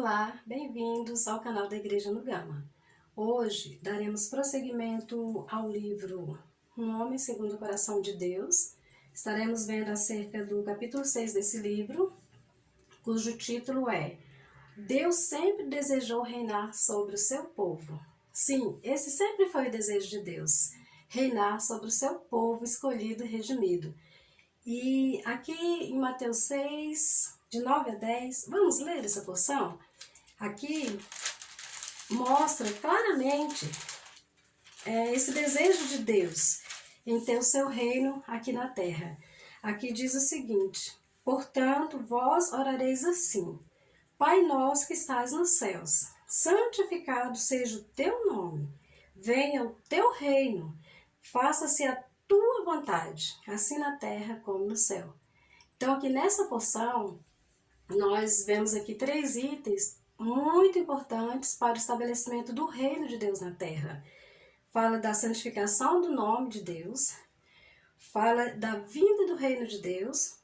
Olá, bem-vindos ao canal da Igreja no Gama. Hoje daremos prosseguimento ao livro Um Homem Segundo o Coração de Deus. Estaremos vendo acerca do capítulo 6 desse livro, cujo título é Deus sempre desejou reinar sobre o seu povo. Sim, esse sempre foi o desejo de Deus, reinar sobre o seu povo escolhido e redimido. E aqui em Mateus 6, de 9 a 10, vamos ler essa porção? Aqui mostra claramente esse desejo de Deus em ter o seu reino aqui na terra. Aqui diz o seguinte: portanto, vós orareis assim: Pai nosso que estás nos céus, santificado seja o teu nome, venha o teu reino, faça-se a tua vontade, assim na terra como no céu. Então aqui nessa porção, nós vemos aqui 3 itens muito importantes para o estabelecimento do reino de Deus na terra. Fala da santificação do nome de Deus, fala da vinda do reino de Deus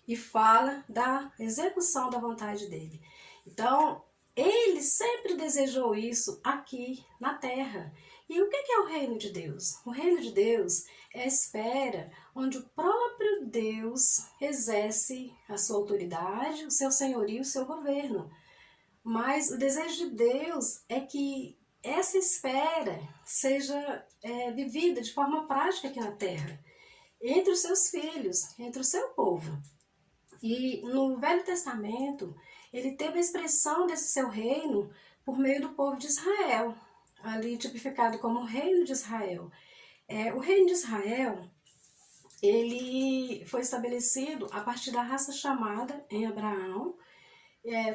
e fala da execução da vontade dele. Então, ele sempre desejou isso aqui na terra. E o que é o reino de Deus? O reino de Deus é a esfera onde o próprio Deus exerce a sua autoridade, o seu senhorio, o seu governo. Mas o desejo de Deus é que essa esfera seja vivida de forma prática aqui na terra, entre os seus filhos, entre o seu povo. E no Velho Testamento, ele teve a expressão desse seu reino por meio do povo de Israel, ali tipificado como o reino de Israel. O reino de Israel, ele foi estabelecido a partir da raça chamada em Abraão.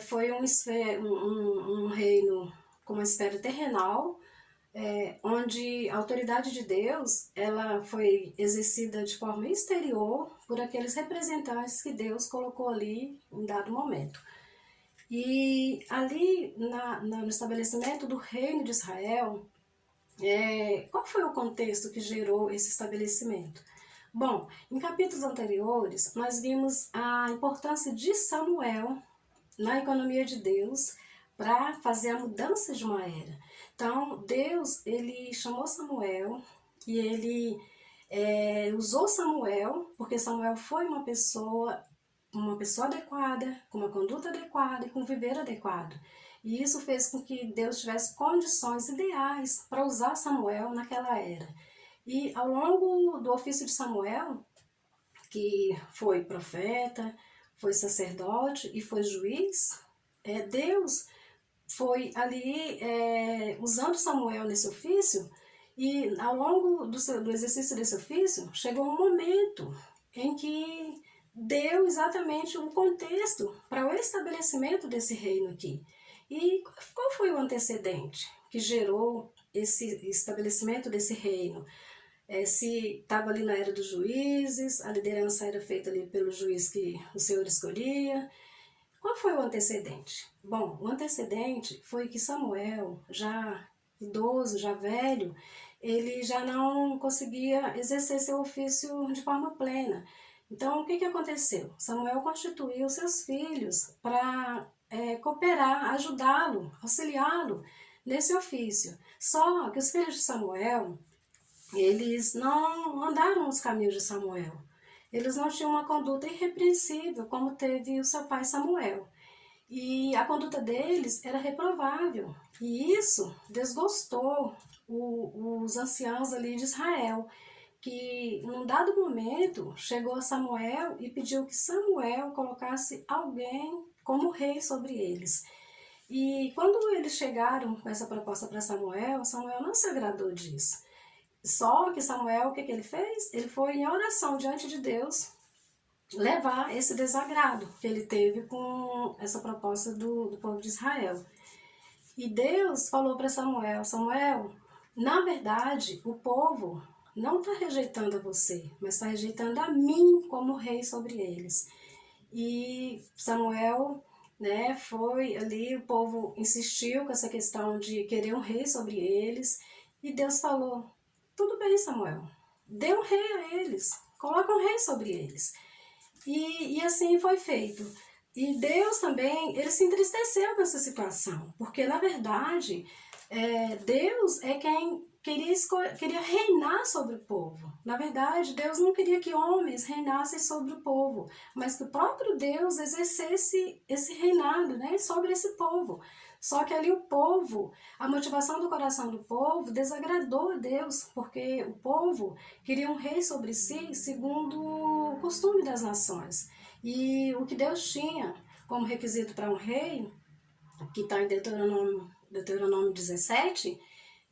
Foi um reino com uma esfera terrenal, onde a autoridade de Deus ela foi exercida de forma exterior por aqueles representantes que Deus colocou ali em dado momento. E ali no estabelecimento do reino de Israel, qual foi o contexto que gerou esse estabelecimento? Bom, em capítulos anteriores nós vimos a importância de Samuel na economia de Deus para fazer a mudança de uma era. Então, Deus, ele chamou Samuel e ele usou Samuel, porque Samuel foi uma pessoa adequada, com uma conduta adequada e com um viver adequado. E isso fez com que Deus tivesse condições ideais para usar Samuel naquela era. E ao longo do ofício de Samuel, que foi profeta, foi sacerdote e foi juiz, Deus foi ali usando Samuel nesse ofício, e ao longo do exercício desse ofício, chegou um momento em que deu exatamente um contexto para o estabelecimento desse reino aqui. E qual foi o antecedente que gerou esse estabelecimento desse reino? Se estava ali na era dos juízes, a liderança era feita ali pelo juiz que o Senhor escolhia. Qual foi o antecedente? Bom, o antecedente foi que Samuel, já idoso, já velho, ele já não conseguia exercer seu ofício de forma plena. Então, o que aconteceu? Samuel constituiu seus filhos para cooperar, ajudá-lo, auxiliá-lo nesse ofício. Só que os filhos de Samuel, eles não andaram nos caminhos de Samuel. Eles não tinham uma conduta irrepreensível como teve o seu pai Samuel. E a conduta deles era reprovável. E isso desgostou os anciãos ali de Israel, que num dado momento chegou a Samuel e pediu que Samuel colocasse alguém como rei sobre eles. E quando eles chegaram com essa proposta para Samuel, Samuel não se agradou disso. Só que Samuel, o que ele fez? Ele foi em oração diante de Deus levar esse desagrado que ele teve com essa proposta do povo de Israel. E Deus falou para Samuel: Samuel, na verdade, o povo não está rejeitando a você, mas está rejeitando a mim como rei sobre eles. E Samuel, foi ali, o povo insistiu com essa questão de querer um rei sobre eles, e Deus falou: tudo bem, Samuel, dê um rei a eles, coloca um rei sobre eles. E assim foi feito. E Deus também, ele se entristeceu com essa situação, porque na verdade, Deus é quem queria reinar sobre o povo. Na verdade, Deus não queria que homens reinassem sobre o povo, mas que o próprio Deus exercesse esse reinado, né, sobre esse povo. Só que ali o povo, a motivação do coração do povo desagradou a Deus, porque o povo queria um rei sobre si segundo o costume das nações. E o que Deus tinha como requisito para um rei, que está em Deuteronômio 17,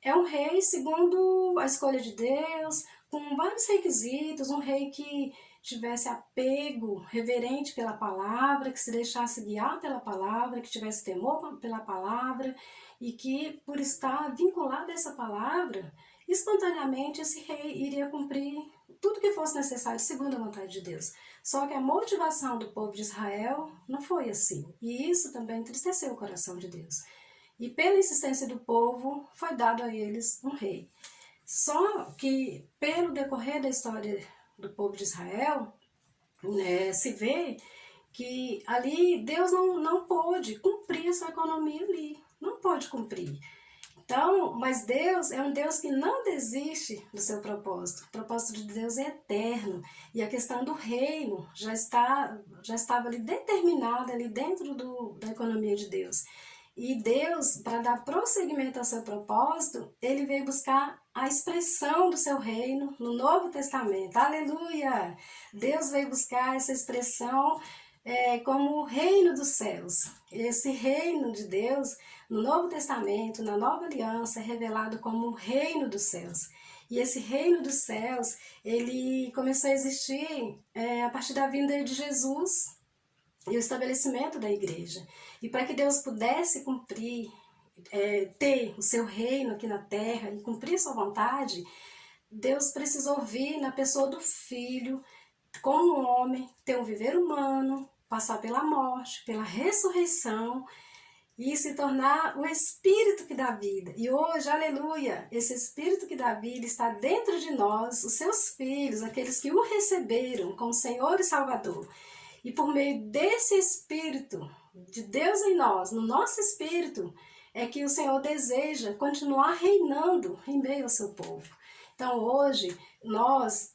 é um rei segundo a escolha de Deus, com vários requisitos, um rei que tivesse apego reverente pela palavra, que se deixasse guiar pela palavra, que tivesse temor pela palavra e que, por estar vinculado a essa palavra, espontaneamente esse rei iria cumprir tudo que fosse necessário segundo a vontade de Deus. Só que a motivação do povo de Israel não foi assim, e isso também entristeceu o coração de Deus. E pela insistência do povo, foi dado a eles um rei. Só que, pelo decorrer da história do povo de Israel, né, se vê que ali Deus não pôde cumprir a sua economia ali. Não pôde cumprir. Então, mas Deus é um Deus que não desiste do seu propósito. O propósito de Deus é eterno. E a questão do reino já estava ali determinada ali dentro da economia de Deus. E Deus, para dar prosseguimento ao seu propósito, ele veio buscar a expressão do seu reino no Novo Testamento. Aleluia! Deus veio buscar essa expressão como o reino dos céus. Esse reino de Deus, no Novo Testamento, na Nova Aliança, é revelado como o reino dos céus. E esse reino dos céus, ele começou a existir a partir da vinda de Jesus e o estabelecimento da igreja. E para que Deus pudesse cumprir, ter o seu reino aqui na terra e cumprir sua vontade, Deus precisou vir na pessoa do Filho, como homem, ter um viver humano, passar pela morte, pela ressurreição e se tornar o Espírito que dá vida. E hoje, aleluia, esse Espírito que dá vida está dentro de nós, os seus filhos, aqueles que o receberam como Senhor e Salvador. E por meio desse Espírito de Deus em nós, no nosso espírito, é que o Senhor deseja continuar reinando em meio ao seu povo. Então hoje, nós,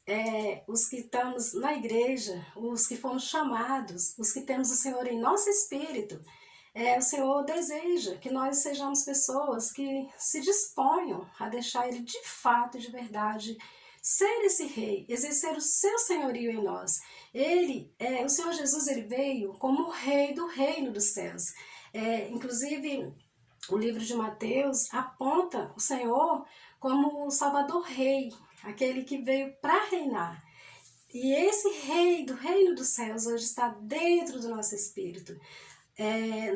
os que estamos na igreja, os que fomos chamados, os que temos o Senhor em nosso espírito, o Senhor deseja que nós sejamos pessoas que se disponham a deixar Ele de fato, de verdade, ser esse rei, exercer o seu senhorio em nós. O Senhor Jesus, ele veio como o rei do reino dos céus. Inclusive, o livro de Mateus aponta o Senhor como o Salvador Rei, aquele que veio para reinar. E esse rei do reino dos céus hoje está dentro do nosso espírito.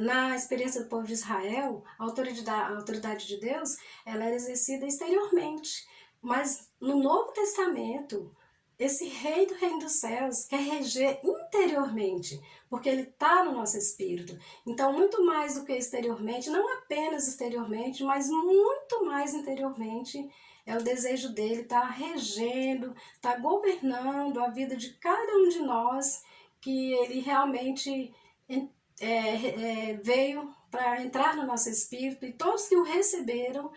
Na experiência do povo de Israel, a autoridade de Deus, ela era exercida exteriormente. Mas no Novo Testamento, esse rei do reino dos céus quer reger interiormente, porque ele está no nosso espírito. Então, muito mais do que exteriormente, não apenas exteriormente, mas muito mais interiormente, é o desejo dele estar regendo, estar governando a vida de cada um de nós, que ele realmente veio para entrar no nosso espírito, e todos que o receberam,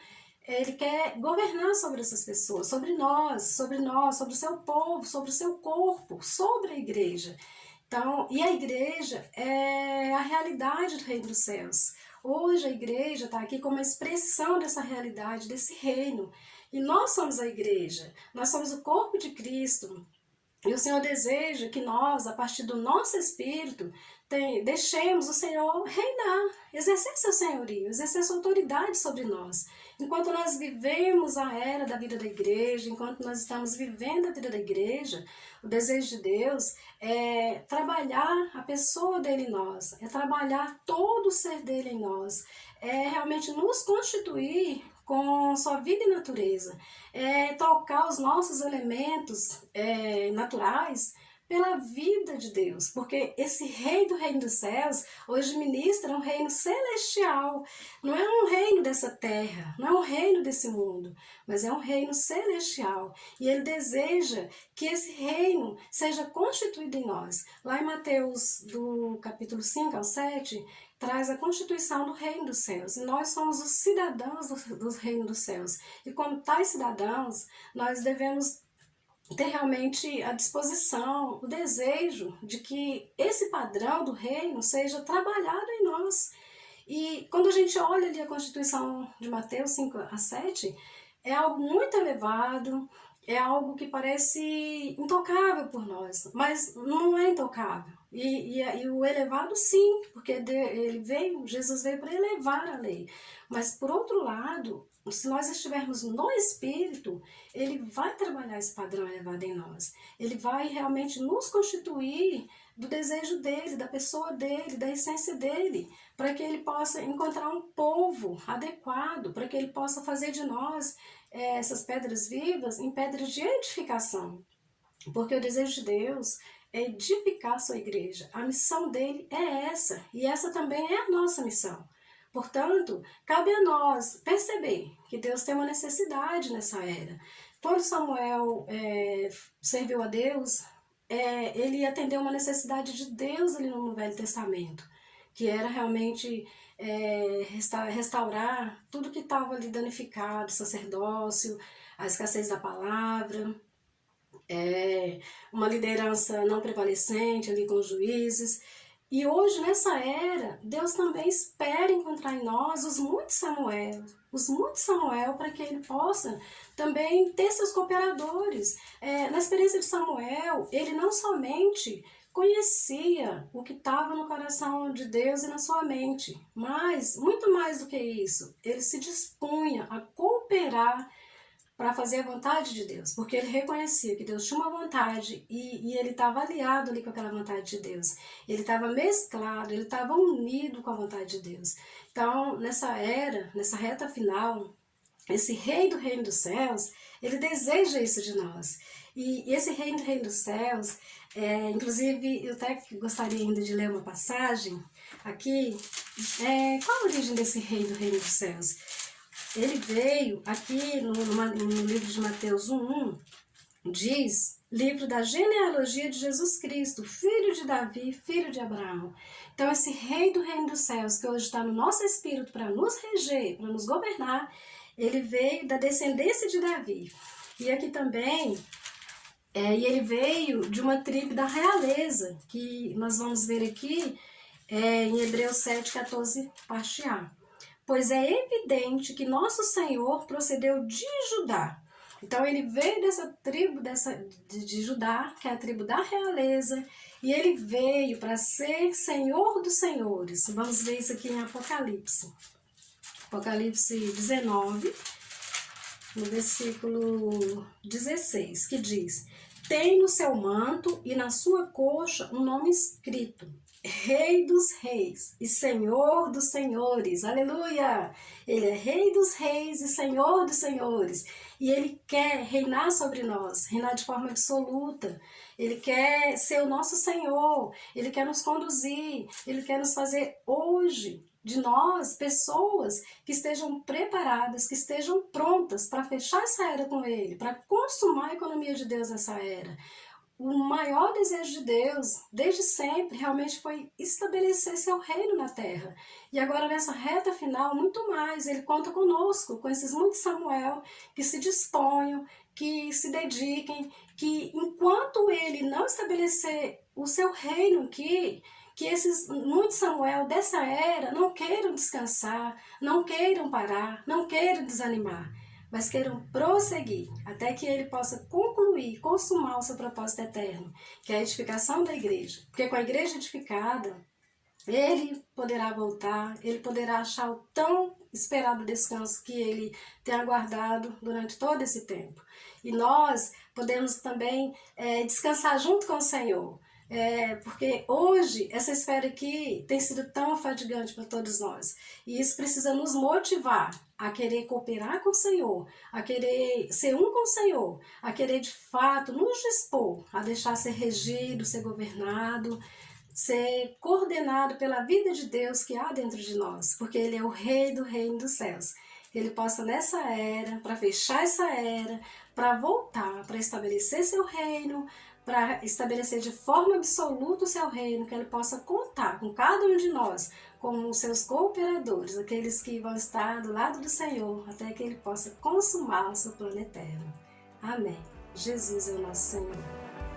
ele quer governar sobre essas pessoas, sobre nós, sobre o seu povo, sobre o seu corpo, sobre a igreja. Então, e a igreja é a realidade do reino dos céus. Hoje a igreja está aqui como uma expressão dessa realidade, desse reino. E nós somos a igreja, nós somos o corpo de Cristo. E o Senhor deseja que nós, a partir do nosso espírito, deixemos o Senhor reinar, exercer seu senhorio, exercer sua autoridade sobre nós. Enquanto nós vivemos a era da vida da igreja, enquanto nós estamos vivendo a vida da igreja, o desejo de Deus é trabalhar a pessoa dele em nós, é trabalhar todo o ser dele em nós, é realmente nos constituir com sua vida e natureza, trocar os nossos elementos naturais pela vida de Deus, porque esse rei do reino dos céus hoje ministra um reino celestial, não é um reino reino dessa terra, não é um reino desse mundo, mas é um reino celestial. E ele deseja que esse reino seja constituído em nós. Lá em Mateus, do capítulo 5 ao 7, traz a constituição do reino dos céus. E nós somos os cidadãos do reino dos céus. E como tais cidadãos, nós devemos ter realmente a disposição, o desejo de que esse padrão do reino seja trabalhado em nós. E quando a gente olha ali a Constituição de Mateus 5 a 7, é algo muito elevado, é algo que parece intocável por nós, mas não é intocável. E o elevado sim, porque Jesus veio para elevar a lei. Mas por outro lado, se nós estivermos no Espírito, ele vai trabalhar esse padrão elevado em nós. Ele vai realmente nos constituir do desejo dele, da pessoa dele, da essência dele, para que ele possa encontrar um povo adequado, para que ele possa fazer de nós essas pedras vivas em pedras de edificação. Porque o desejo de Deus é edificar a sua igreja. A missão dele é essa, e essa também é a nossa missão. Portanto, cabe a nós perceber que Deus tem uma necessidade nessa era. Quando Samuel serviu a Deus, ele atendeu uma necessidade de Deus ali no Velho Testamento, que era realmente restaurar tudo que estava ali danificado, o sacerdócio, a escassez da palavra, uma liderança não prevalecente ali com os juízes. E hoje, nessa era, Deus também espera encontrar em nós os muitos Samuel, para que ele possa também ter seus cooperadores. Na experiência de Samuel, ele não somente conhecia o que estava no coração de Deus e na sua mente, mas, muito mais do que isso, ele se dispunha a cooperar para fazer a vontade de Deus, porque ele reconhecia que Deus tinha uma vontade e ele estava aliado ali com aquela vontade de Deus. Ele estava mesclado, ele estava unido com a vontade de Deus. Então, nessa era, nessa reta final, esse rei do reino dos céus, ele deseja isso de nós. E esse rei do reino dos céus, inclusive, eu até gostaria ainda de ler uma passagem aqui. Qual a origem desse rei do reino dos céus? Ele veio aqui no livro de Mateus 1:1, diz, livro da genealogia de Jesus Cristo, filho de Davi, filho de Abraão. Então esse rei do reino dos céus, que hoje está no nosso espírito para nos reger, para nos governar, ele veio da descendência de Davi. E aqui também, e ele veio de uma tribo da realeza, que nós vamos ver aqui em Hebreus 7:14, parte A. Pois é evidente que nosso Senhor procedeu de Judá. Então ele veio dessa tribo de Judá, que é a tribo da realeza, e ele veio para ser Senhor dos Senhores. Vamos ver isso aqui em Apocalipse. Apocalipse 19, no versículo 16, que diz: tem no seu manto e na sua coxa um nome escrito: Rei dos Reis e Senhor dos Senhores. Aleluia! Ele é Rei dos Reis e Senhor dos Senhores. E Ele quer reinar sobre nós, reinar de forma absoluta. Ele quer ser o nosso Senhor. Ele quer nos conduzir. Ele quer nos fazer hoje de nós pessoas que estejam preparadas, que estejam prontas para fechar essa era com Ele, para consumar a economia de Deus nessa era. O maior desejo de Deus, desde sempre, realmente foi estabelecer seu reino na terra. E agora, nessa reta final, muito mais. Ele conta conosco, com esses muitos Samuel, que se disponham, que se dediquem, que enquanto ele não estabelecer o seu reino aqui, que esses muitos Samuel dessa era não queiram descansar, não queiram parar, não queiram desanimar, mas queiram prosseguir até que ele possa concluir, consumar o seu propósito eterno, que é a edificação da igreja. Porque com a igreja edificada, ele poderá voltar, ele poderá achar o tão esperado descanso que ele tem aguardado durante todo esse tempo. E nós podemos também descansar junto com o Senhor. Porque hoje essa esfera aqui tem sido tão afadigante para todos nós. E isso precisa nos motivar a querer cooperar com o Senhor, a querer ser um com o Senhor, a querer de fato nos dispor, a deixar ser regido, ser governado, ser coordenado pela vida de Deus que há dentro de nós, porque Ele é o Rei do reino dos céus. Que Ele possa nessa era, para fechar essa era, para voltar, para estabelecer seu reino, para estabelecer de forma absoluta o seu reino, que Ele possa contar com cada um de nós, como os seus cooperadores, aqueles que vão estar do lado do Senhor, até que Ele possa consumar o seu plano eterno. Amém. Jesus é o nosso Senhor.